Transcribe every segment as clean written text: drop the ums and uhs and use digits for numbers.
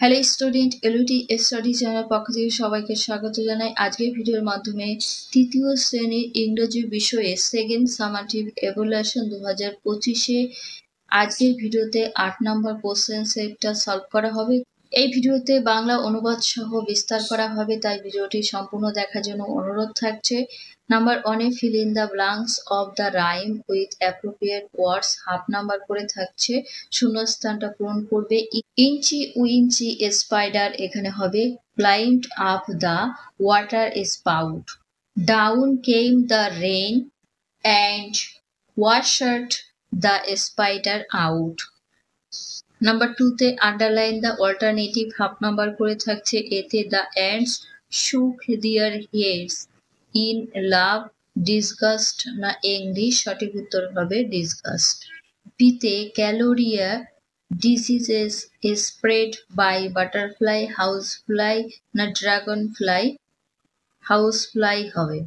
Hello student, LED study channel পক্ষ থেকে সবাইকে স্বাগত জানাই। আজকের ভিডিওর মাধ্যমে তৃতীয় শ্রেণীর ইংরেজি বিষয়ে সেকেন্ড সামাটিভ এভালুয়েশন 2025-এ আজকের ভিডিওতে 8 নম্বর কোশ্চেন সেটটা সলভ করা হবে। এই ভিডিওতে বাংলা অনুবাদ সহ বিস্তার করা হবে, তাই ভিডিওটি সম্পূর্ণ দেখার জন্য অনুরোধ থাকছে। নাম্বার 1-এ fill in the blanks of the rhyme with appropriate words, half number করে থাকছে। শূন্যস্থানটা পূরণ করবে। ইঞ্চি উইঞ্চি স্পাইডার এখানে হবে climbed up the water spout. Down came the rain and washed the spider out. Number 2-তে underline the alternative, half number করে থাকছে। এতে the ants shook their heads in love, disgust না এংরি, সঠিক উত্তর হবে ডিসগাস্ট। বিতে ক্যালোরিয়া diseases is spread by butterfly, housefly না dragonfly, housefly হবে।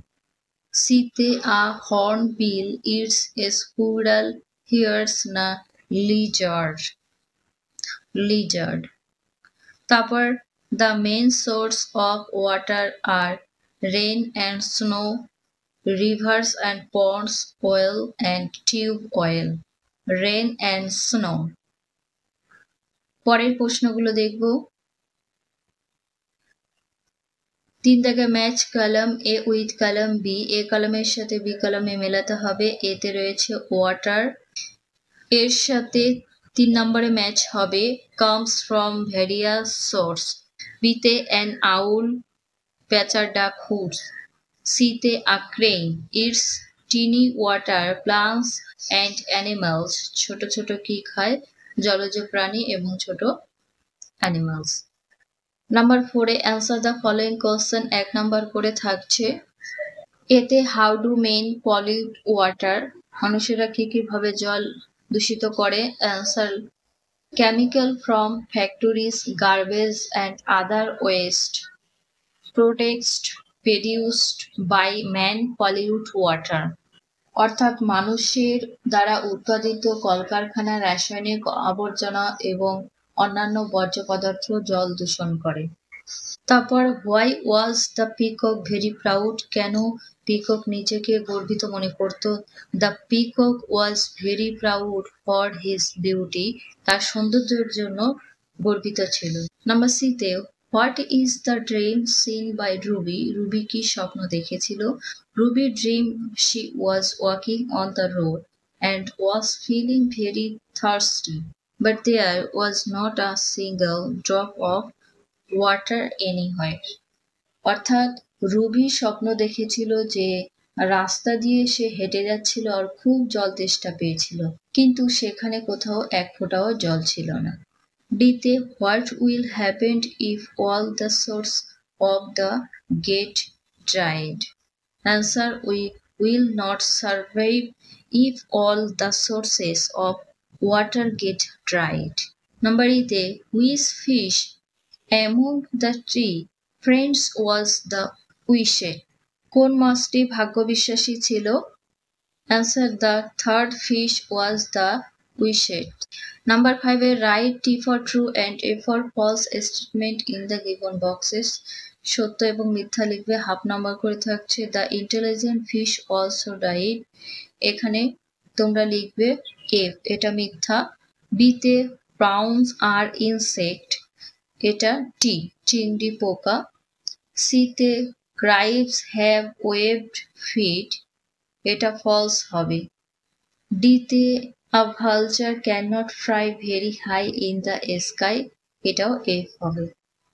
সিতে a hornbill eats a squirrel, hares না lizard। তারপর the main source of water are rain and snow, rivers and ponds, oil and tube oil, rain and snow। পরের প্রশ্নগুলো দেখব। 3 দাগে match column A with column B, A কলামের সাথে B কলামে মেলাতে হবে। এতে রয়েছে ওয়াটার, এর সাথে 3 নম্বরে ম্যাচ হবে কামস ফ্রম ভেরিয়াস সোর্স। বিতে অ্যান আউল, প্যাচার ডাক হুডস। সিতে a crane eats tiny water plants and animals, ছোট ছোট কি খায়, জলজ প্রাণী এবং ছোট অ্যানিমালস। নাম্বার 4-এ answer the following question, 1 number করে থাকছে। এতে how do men pollute water, মানুষেরা কি ভাবে জল দূষিত করে। Answer chemical from factories, garbage and other waste products produced by man pollute water, অর্থাৎ মানুষের দ্বারা উৎপাদিত কলকারখানার রাসায়নিক আবর্জনা এবং অন্যান্য বর্জ্য পদার্থ জল দূষণ করে। তারপর why was the peacock very proud, কেন পিকক নিজেকে গর্বিত মনে করত। The peacock was very proud for his beauty, তার সৌন্দর্যের জন্য গর্বিত ছিল। নাম্বার সিতে what is the dream seen by Ruby, Ruby কি স্বপ্ন দেখেছিল। Ruby dream she was walking on the road and was feeling very thirsty, but there was not a single drop of water anywhere। অর্থাৎ Ruby স্বপ্ন দেখেছিল যে রাস্তা দিয়ে সে হেঁটে যাচ্ছিল আর খুব জল তেষ্টা পেয়েছিল, কিন্তু সেখানে কোথাও এক ফোঁটাও জল ছিল না। ডিতে what will happen if all the source of the gate dried. Answer we will not survive if all the sources of water get dried। Number 8-এ which fish among the three friends was the wished, কোন মাছটি ভাগ্যবিশ্বাসী ছিল। Answer the third fish was the wished। Number 5-এ write T for true and A for false statement in the given boxes, সত্য এবং মিথ্যা লিখবে, half number করে থাকছে। The intelligent fish also died, এখানে তোমরা লিখবে এফ, এটা মিথ্যা। বিতে প্রাউন্স আর ইনসেক্ট, এটা টি, চিংড়ি পোকা। সিতে ক্রাইবস হ্যাভ ওয়েভড ফিট, এটা ফলস হবে। ডিতে a vulture can not fly very high in the sky, এটাও এফ হবে।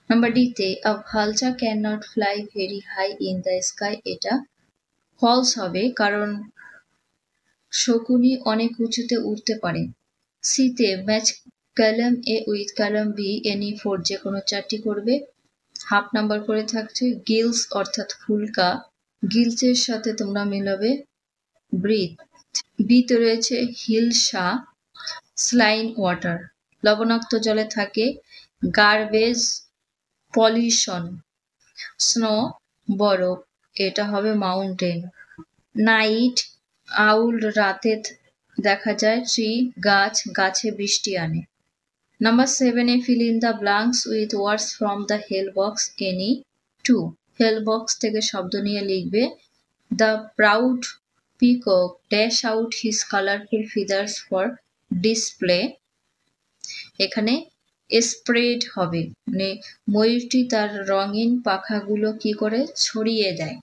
নাম্বার ডিতে a vulture can not fly very high in the sky, এটা ফলস হবে, কারণ শকুনি অনেক উঁচুতে উঠতে পারে। সিতে match column A with column B any four, যে কোনো 4টি করবে, হাফ নাম্বার করে থাকছে। গিলস অর্থাৎ ফুলকা, গিলসের সাথে তোমরা মিলাবে ব্রিথ। বিতে রয়েছে হিলসা, স্লাইন ওয়াটার, লবণাক্ত জলে থাকে। গার্বেজ পলিউশন, স্নো বরফ, এটা হবে মাউন্টেন। নাইট আউল, রাতে দেখা যায়। ট্রি গাছ, গাছে বৃষ্টি আনে। Number 7 A fill in the blanks with words from the help box any two. Help box থেকে শব্দ নিয়ে লিখবে The proud peacock dash out his colorful feathers for display. এখানে স্প্রেড হবে, মানে ময়ূরটি তার রঙিন পাখাগুলো কি করে ছড়িয়ে দেয়।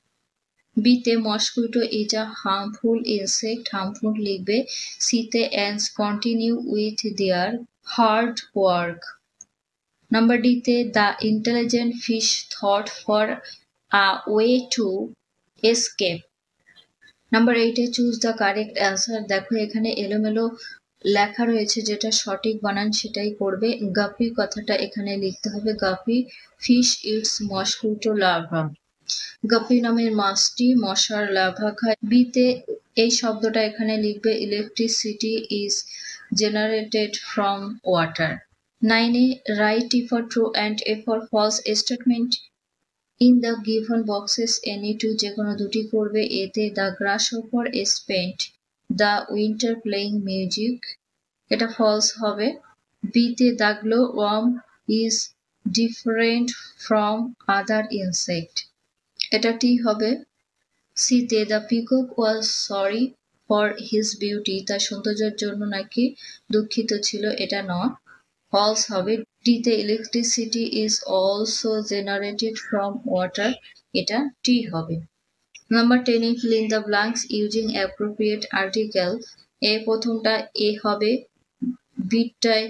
বিতে mosquito is a harmful insect, harmful লিখবে। সিতে ants continue with their hard work. Number ডিতে the intelligent fish thought for a way to escape. Number 8 choose the correct answer. দেখো এখানে এলোমেলো লেখা রয়েছে, যেটা সঠিক বানান সেটাই করবে। গাপি কথাটা এখানে লিখতে হবে, guppy fish eats mosquito larva. Guppy নামের মাছটি মশার লার্ভা খায়। বিতে এই শব্দটা এখানে লিখবে electricity is generated from water. 9 write E for true and A for false statement in the given boxes any two, যে কোনো দুটি করবে। এতে the grasshopper spent the winter playing music, এটা ফলস হবে। বিতে the glow worm is different from other insect, এটা T হবে। সিতে the peacock was sorry for his beauty, তার সৌন্দর্যের জন্য নাকি দুঃখিত ছিল, এটা নয়, ফলস হবে। ডিতে electricity is also generated from water, এটা টি হবে। Number 10 fill in the blanks using appropriate article. এ প্রথমটা এ হবে, বিটায়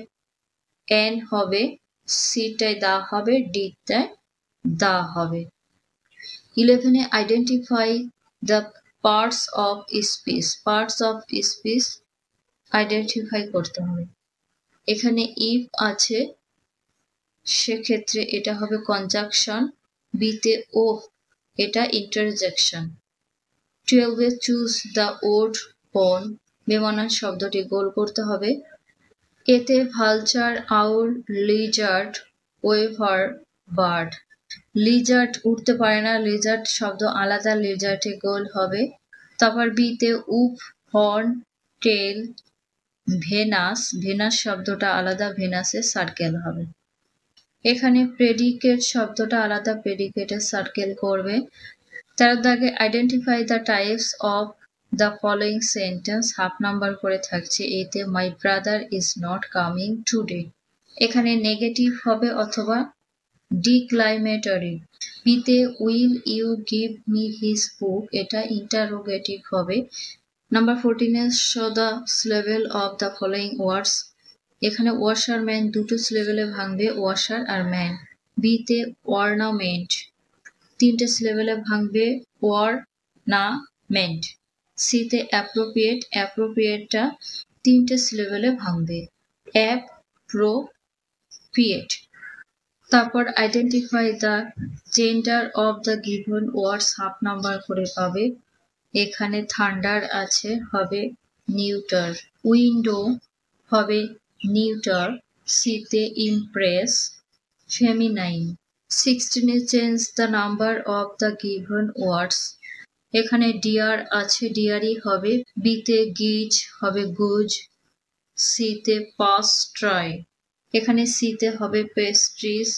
এন হবে, সিটায় দা হবে, ডিটায় দা হবে। 11 identify the parts of speech, parts of speech identify করতে হবে। এখানে ইফ আছে, সেক্ষেত্রে এটা হবে কনজাংশন। বিতে ও, এটা ইন্টারজেকশন। 12 চুজ দ্য ওড বোন, বেমানান শব্দটি গোল করতে হবে। এতে ভালচার, আউল, লিজার্ড, ওয়েভার, বার্ড। লিজার্ড উঠতে পারে না, লিজার্ড শব্দ আলাদা, লিজার্ডে গোল হবে। তারপর বিতে উপ, হর্ন, টেল, ভেনাস, ভেনাস শব্দটা আলাদা, ভেনাসে সার্কেল হবে। এখানে প্রেডিকেট শব্দটা আলাদা, প্রেডিকেটে সার্কেল করবে। তার দাগে identify the types of the following sentence, half number করে থাকছে। এতে my brother is not coming today, এখানে নেগেটিভ হবে অথবা ডিক্লাইমেটরি। বিতে will you give me his book, এটা ইন্টারোগেটিভ হবে। Number 14 show the syllable of the following words, এখানে ওয়াশার ম্যান দুটো সিলেবেলে ভাঙবে, ওয়াশার আর ম্যান। বিতে অর্নামেন্ট, তিনটে সিলেবেলে ভাঙবে, অর্নামেন্ট। সিতে অ্যাপ্রোপ্রিয়েট, অ্যাপ্রোপ্রিয়েটটা তিনটে সিলেবেলে ভাঙবে, অ্যাপ্রোপ্রিয়েট। তারপর identify the gender of the given words, half number করে পাবে। এখানে থান্ডার আছে, হবে নিউটার। উইন্ডো হবে নিউটার। সিতে empress, feminine. 16 change the number of the given words, এখানে ডিয়ার আছে, ডিয়ারই হবে। বিতে গিজ হবে গুজ। সিতে পাস্ট্রাই, এখানে সিতে হবে পেস্ট্রিজ।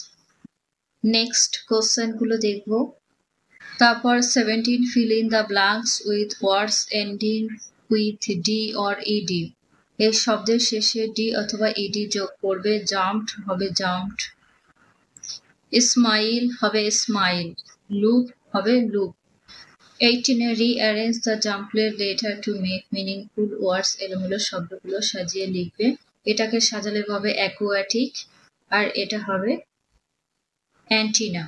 নেক্সট কোশ্চেনগুলো দেখব। তারপর 17 fill in the blanks with words ending with d or ed, এই শব্দের শেষে ডি অথবা ইডি যোগ করবে। জাম্পড হবে জাম্পড, স্মাইল হবে স্মাইল, লুপ হবে loop. 18 rearrange the জাম্পলেট letter to make meaningful ওয়ার্ডস, এলোমেলো শব্দগুলো সাজিয়ে লিখবে। এটাকে সাজালে হবে অ্যাকুয়াটিক, আর এটা হবে অ্যান্টিনা।